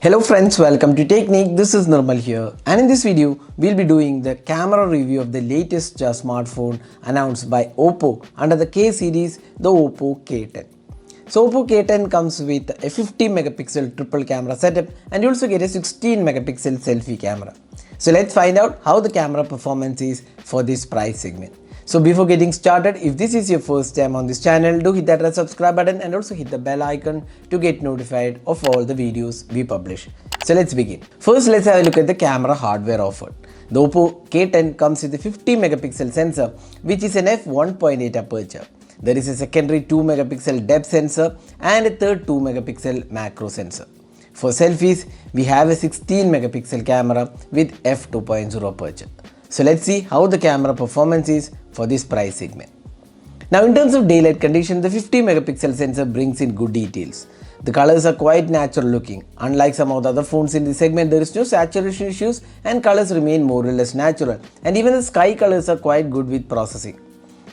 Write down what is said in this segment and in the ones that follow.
Hello friends, welcome to Technique. This is Nirmal here, and in this video we'll be doing the camera review of the latest smartphone announced by Oppo under the K series, the Oppo K10. So Oppo K10 comes with a 50 megapixel triple camera setup and you also get a 16 megapixel selfie camera. So let's find out how the camera performance is for this price segment. So before getting started, if this is your first time on this channel, do hit that red subscribe button and also hit the bell icon to get notified of all the videos we publish. So let's begin. First, let's have a look at the camera hardware offered. The Oppo K10 comes with a 50 megapixel sensor, which is an f1.8 aperture. There is a secondary 2 megapixel depth sensor and a third 2 megapixel macro sensor. For selfies, we have a 16 megapixel camera with f2.0 aperture. So let's see how the camera performance is for this price segment. Now in terms of daylight condition, the 50 megapixel sensor brings in good details. The colors are quite natural looking. Unlike some of the other phones in this segment, there is no saturation issues and colors remain more or less natural. And even the sky colors are quite good with processing.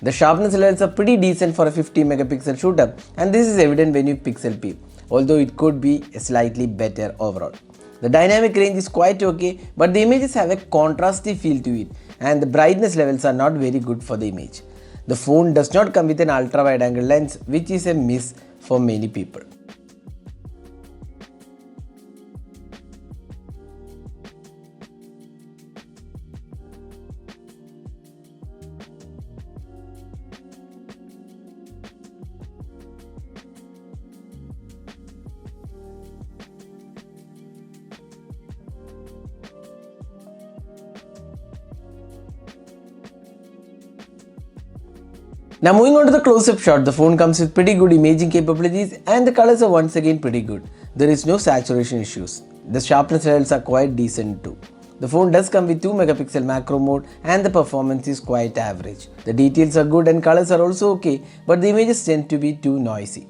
The sharpness levels are pretty decent for a 50 megapixel shooter, and this is evident when you pixel peep, although it could be slightly better overall. The dynamic range is quite okay, but the images have a contrasty feel to it and the brightness levels are not very good for the image. The phone does not come with an ultra wide angle lens, which is a miss for many people. Now moving on to the close-up shot, the phone comes with pretty good imaging capabilities and the colors are once again pretty good. There is no saturation issues. The sharpness levels are quite decent too. The phone does come with 2 megapixel macro mode and the performance is quite average. The details are good and colors are also okay, but the images tend to be too noisy.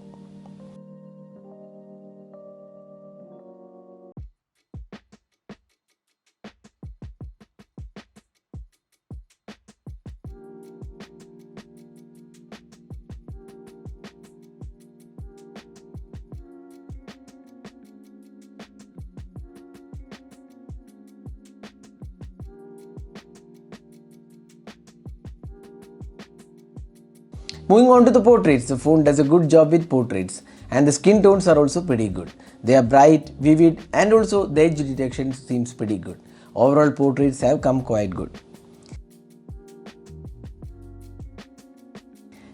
Moving on to the portraits, the phone does a good job with portraits and the skin tones are also pretty good. They are bright, vivid and also the edge detection seems pretty good. Overall portraits have come quite good.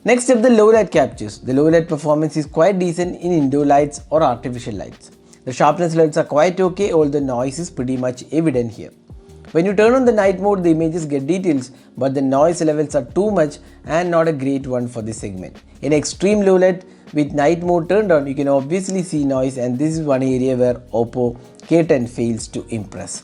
Next up, the low light captures. The low light performance is quite decent in indoor lights or artificial lights. The sharpness levels are quite okay, although the noise is pretty much evident here. When you turn on the night mode, the images get details, but the noise levels are too much and not a great one for this segment. In extreme low light with night mode turned on, you can obviously see noise, and this is one area where Oppo K10 fails to impress.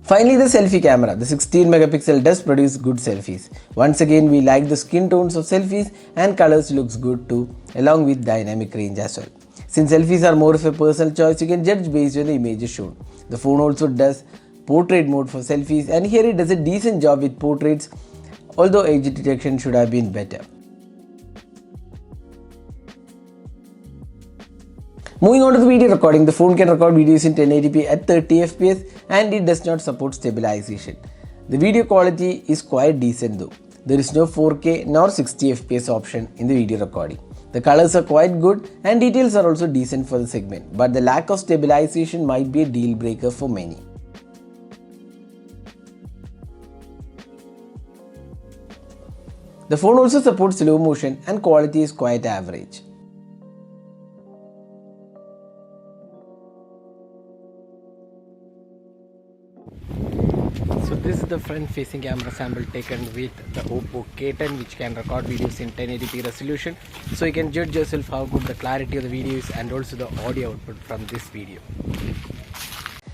Finally, the selfie camera. The 16 megapixel does produce good selfies. Once again, we like the skin tones of selfies and colors looks good too, along with dynamic range as well. Since selfies are more of a personal choice, you can judge based on the images shown. The phone also does portrait mode for selfies, and here it does a decent job with portraits, although edge detection should have been better. Moving on to the video recording, the phone can record videos in 1080p at 30 fps and it does not support stabilization. The video quality is quite decent though. There is no 4K nor 60 fps option in the video recording. The colors are quite good and details are also decent for the segment, but the lack of stabilization might be a deal breaker for many. The phone also supports slow motion and quality is quite average. So this is the front facing camera sample taken with the Oppo K10, which can record videos in 1080p resolution. So you can judge yourself how good the clarity of the video is and also the audio output from this video.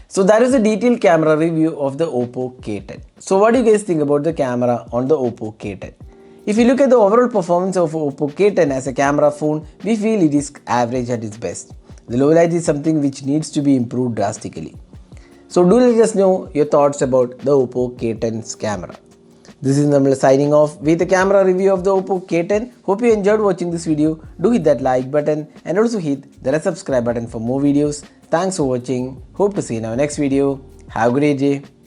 So that is a detailed camera review of the Oppo K10. So what do you guys think about the camera on the Oppo K10? If you look at the overall performance of Oppo K10 as a camera phone, we feel it is average at its best. The low light is something which needs to be improved drastically. So do let us know your thoughts about the Oppo K10's camera. This is Namal signing off with a camera review of the Oppo K10. Hope you enjoyed watching this video. Do hit that like button and also hit the subscribe button for more videos. Thanks for watching. Hope to see you in our next video. Have a great day.